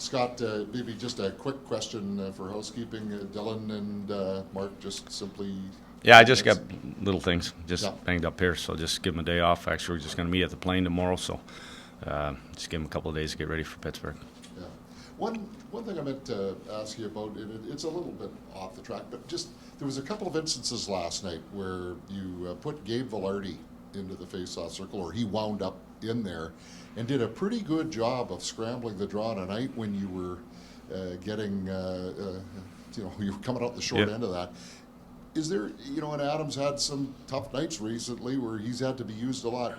Scott, maybe just a quick question for housekeeping. Dylan and Mark just simply. Yeah, I just got little things, just Yeah. banged up here, so just give them a day off. Actually, we're just going to meet at the plane tomorrow, so just give them a couple of days to get ready for Pittsburgh. Yeah. One thing I meant to ask you about, and it's a little bit off the track, but just there was a couple of instances last night where you put Gabe Vilardi into the face-off circle, or he wound up in there, and did a pretty good job of scrambling the draw on a night when you were getting, you were coming out the short end of that. Is there, and Adam's had some tough nights recently where he's had to be used a lot.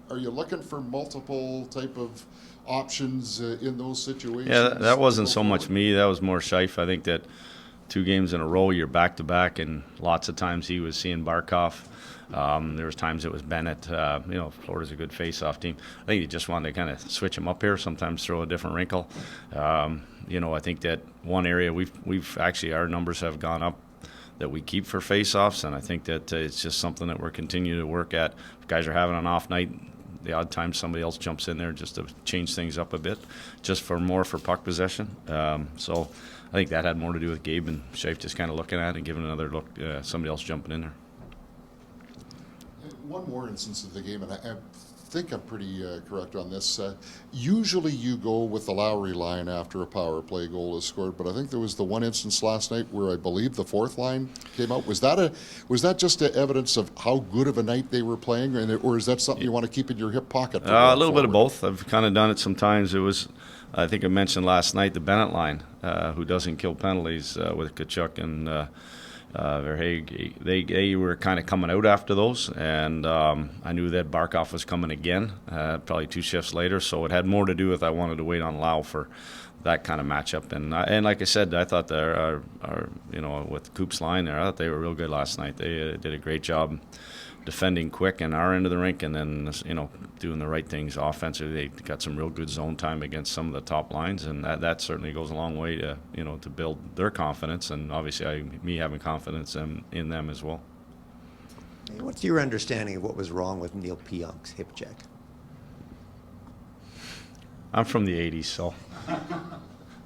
Are you looking for multiple type of options in those situations? Yeah, that wasn't so much me. That was more Scheif. I think that 2 games in a row, you're back-to-back, and lots of times he was seeing Barkov. There was times it was Bennett. Florida's a good face-off team. I think you just wanted to kind of switch them up here, sometimes throw a different wrinkle. I think that one area we've actually, our numbers have gone up that we keep for face-offs, and I think that it's just something that we're continuing to work at. If guys are having an off night, the odd time somebody else jumps in there just to change things up a bit, just for puck possession. So I think that had more to do with Gabe and Scheif just kind of looking at it and giving another look, somebody else jumping in there. One more instance of the game, and I think I'm pretty correct on this. Usually you go with the Lowry line after a power play goal is scored, but I think there was the one instance last night where I believe the fourth line came out. Was that just evidence of how good of a night they were playing, or is that something you want to keep in your hip pocket? A little bit of both. I've kind of done it sometimes. It was, I think I mentioned last night, the Bennett line, who doesn't kill penalties with Tkachuk and Verhaeghe. They were kind of coming out after those, and I knew that Barkov was coming again, probably 2 shifts later, so it had more to do with I wanted to wait on Lau for that kind of matchup. And like I said, I thought with Coop's line there, I thought they were real good last night. They did a great job defending quick in our end of the rink, and then doing the right things offensively. They got some real good zone time against some of the top lines, and that certainly goes a long way to to build their confidence, and obviously me having confidence in them as well. What's your understanding of what was wrong with Neil Pionk's hip check? I'm from the '80s, so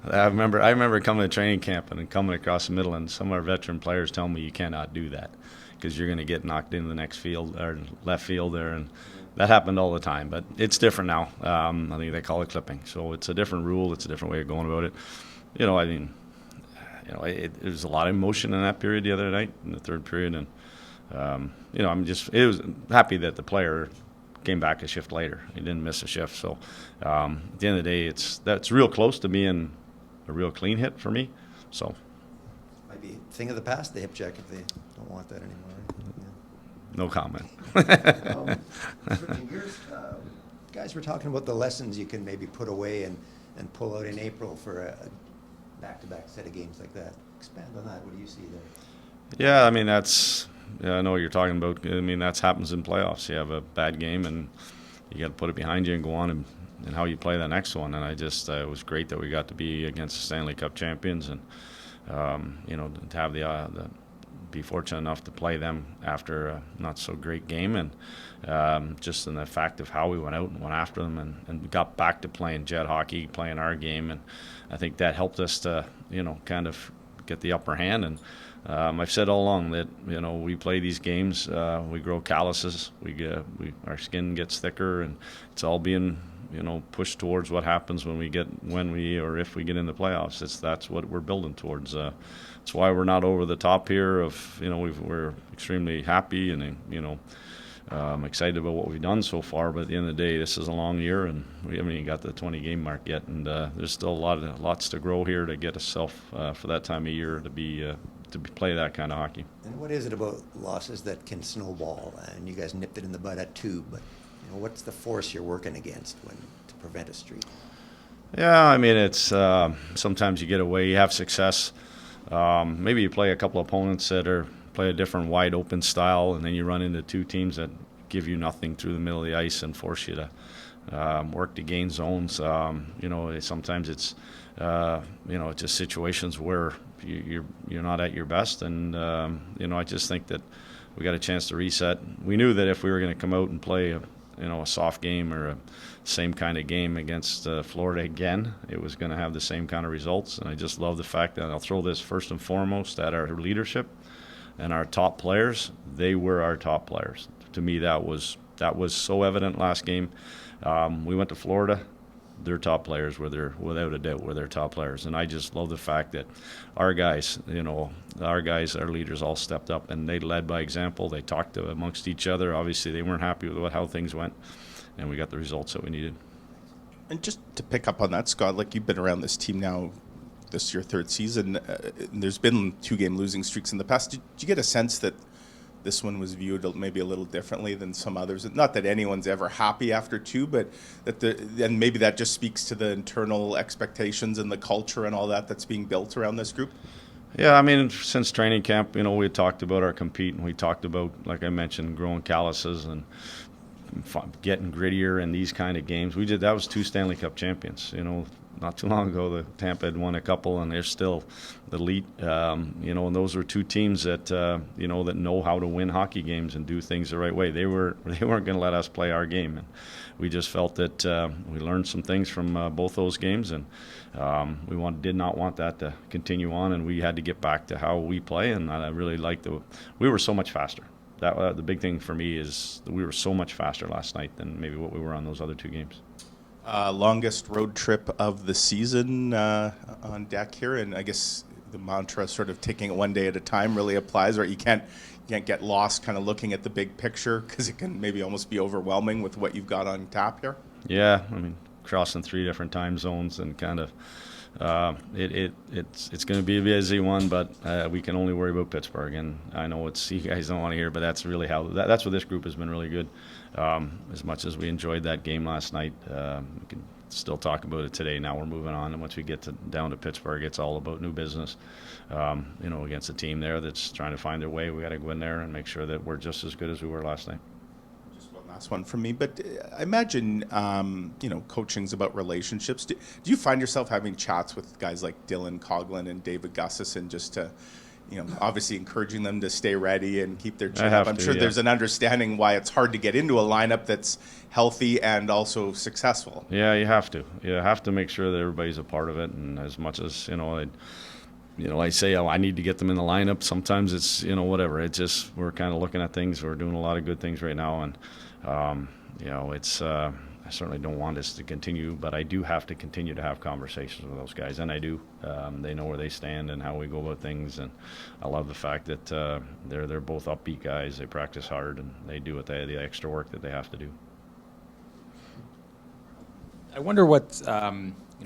I remember coming to training camp and coming across the middle, and some of our veteran players telling me you cannot do that, because you're going to get knocked into the next field or left field there, and that happened all the time. But it's different now. I think they call it clipping, so it's a different rule. It's a different way of going about it. It was a lot of emotion in that period the other night in the third period, and it was happy that the player came back a shift later. He didn't miss a shift. So at the end of the day, that's real close to being a real clean hit for me. So. Might be a thing of the past, the hip check, if they don't want that anymore. Yeah. No comment. Switching gears, guys, we're talking about the lessons you can maybe put away and pull out in April for a back-to-back set of games like that. Expand on that. What do you see there? Yeah, I mean, I know what you're talking about. I mean, that happens in playoffs. You have a bad game, and you got to put it behind you and go on and how you play the next one. And it was great that we got to be against the Stanley Cup champions, and to have be fortunate enough to play them after a not so great game, and just in the fact of how we went out and went after them and got back to playing jet hockey, playing our game, and I think that helped us to kind of get the upper hand. And I've said all along that we play these games, we grow calluses, our skin gets thicker, and it's all being pushed towards what happens when if we get in the playoffs. That's what we're building towards. That's why we're not over the top here. We're extremely happy and excited about what we've done so far. But at the end of the day, this is a long year, and we haven't even got the 20-game mark yet. And there's still lots to grow here to get ourselves for that time of year to play that kind of hockey. And what is it about losses that can snowball? And you guys nipped it in the bud at 2, but what's the force you're working against to prevent a streak? Yeah, I mean, it's sometimes you get away, you have success. Maybe you play a couple opponents that play a different wide open style, and then you run into 2 teams that give you nothing through the middle of the ice and force you to work to gain zones. Sometimes it's just situations where you're not at your best, and I just think that we got a chance to reset. We knew that if we were going to come out and play a soft game or a same kind of game against Florida again, it was going to have the same kind of results. And I just love the fact that I'll throw this first and foremost at our leadership and our top players. They were our top players. To me, that was so evident last game. We went to Florida. Their top players were there, without a doubt, were their top players. And I just love the fact that our guys, our leaders all stepped up and they led by example. They talked amongst each other. Obviously, they weren't happy with how things went, and we got the results that we needed. And just to pick up on that, Scott, like you've been around this team now, this is your third season. There's been 2-game losing streaks in the past. Did you get a sense that this one was viewed maybe a little differently than some others? Not that anyone's ever happy after 2, but and maybe that just speaks to the internal expectations and the culture and all that's being built around this group? Yeah, I mean, since training camp, we talked about our compete, and we talked about, like I mentioned, growing calluses and getting grittier in these kind of games. That was 2 Stanley Cup champions. Not too long ago, the Tampa had won a couple, and they're still elite. And those were 2 teams that that know how to win hockey games and do things the right way. They weren't going to let us play our game, and we just felt that we learned some things from both those games, and we did not want that to continue on, and we had to get back to how we play. And I really liked we were so much faster. That the big thing for me is that we were so much faster last night than maybe what we were on those other 2 games. Longest road trip of the season on deck here, and I guess the mantra sort of taking it one day at a time really applies, right? You can't get lost kind of looking at the big picture because it can maybe almost be overwhelming with what you've got on tap here. Yeah, I mean, crossing 3 different time zones and kind of it's going to be a busy one, but we can only worry about Pittsburgh. And I know you guys don't want to hear, but that's really that's where this group has been really good. As much as we enjoyed that game last night, we can still talk about it today. Now we're moving on, and once we get down to Pittsburgh, it's all about new business. Against a team there that's trying to find their way, we got to go in there and make sure that we're just as good as we were last night. Last one from me, but I imagine coaching's about relationships. Do you find yourself having chats with guys like Dylan Coughlin and David Gustafson just to obviously encouraging them to stay ready and keep their chin up? I'm sure there's an understanding why it's hard to get into a lineup that's healthy and also successful. Yeah, you have to. You have to make sure that everybody's a part of it, and as much as I say, I need to get them in the lineup. Sometimes it's, whatever. It's just we're kind of looking at things. We're doing a lot of good things right now, and it's. I certainly don't want this to continue, but I do have to continue to have conversations with those guys, and I do. They know where they stand and how we go about things, and I love the fact that they're both upbeat guys. They practice hard, and they do the extra work that they have to do. I wonder what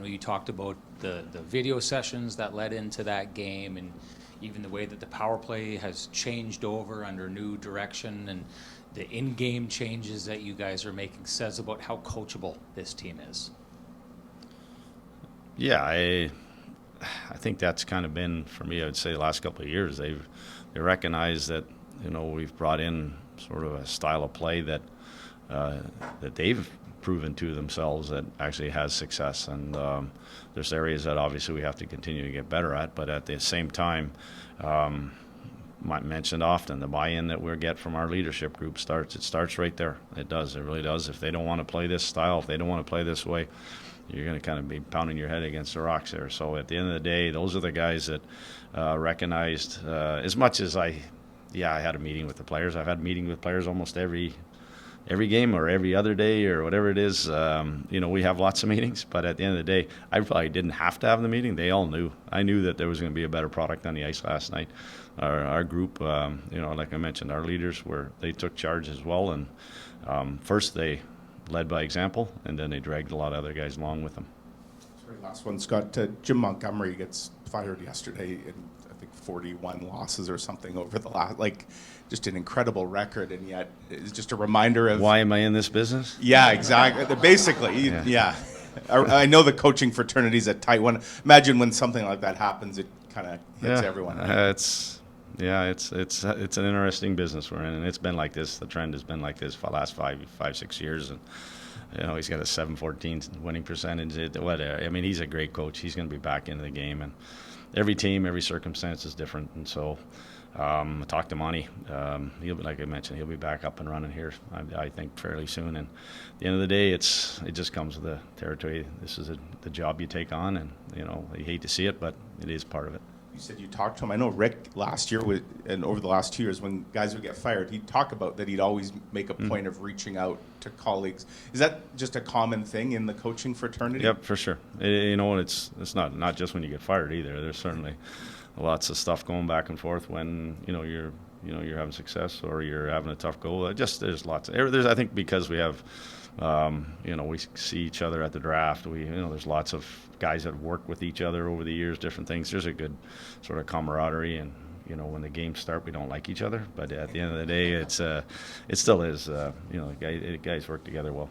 you talked about the video sessions that led into that game, and even the way that the power play has changed over under new direction, and the in-game changes that you guys are making says about how coachable this team is. Yeah, I think that's kind of been, for me, I would say the last couple of years, they recognize that, we've brought in sort of a style of play that they've proven to themselves that actually has success. And there's areas that obviously we have to continue to get better at, but at the same time, mentioned often, the buy-in that we get from our leadership group starts right there. It does. It really does. If they don't want to play this style, if they don't want to play this way, you're going to kind of be pounding your head against the rocks there. So at the end of the day, those are the guys that recognized, as much as I had a meeting with the players. I've had a meeting with players almost every game or every other day or whatever it is. We have lots of meetings, but at the end of the day, I probably didn't have to have the meeting. They all knew. I knew that there was going to be a better product on the ice last night. Our group, like I mentioned, our leaders they took charge as well. And first they led by example, and then they dragged a lot of other guys along with them. Sorry, last one, Scott. Jim Montgomery gets fired yesterday in, I think, 41 losses or something over the last, just an incredible record, and yet it's just a reminder of... Why am I in this business? Yeah, exactly. Basically, yeah. I know the coaching fraternity's a tight one. Imagine when something like that happens, it kind of hits everyone. It's an interesting business we're in, and it's been like this. The trend has been like this for the last 5-6 years, and he's got a 714 winning percentage. Whatever. I mean, he's a great coach. He's going to be back into the game, and every team, every circumstance is different, and so I talked to Monty. He'll be, like I mentioned, he'll be back up and running here, I think, fairly soon. And at the end of the day, it just comes with the territory. This is the job you take on, and you hate to see it, but it is part of it. You said you talked to him. I know Rick last year and over the last 2 years, when guys would get fired, he'd talk about that he'd always make a point of reaching out to colleagues. Is that just a common thing in the coaching fraternity? Yep, for sure. It's not just when you get fired either. There's certainly lots of stuff going back and forth when you're having success or you're having a tough goal. There's lots. I think because we have we see each other at the draft. There's lots of guys that work with each other over the years, different things. There's a good sort of camaraderie, and when the games start, we don't like each other, but at the end of the day, it still is. Guys work together well.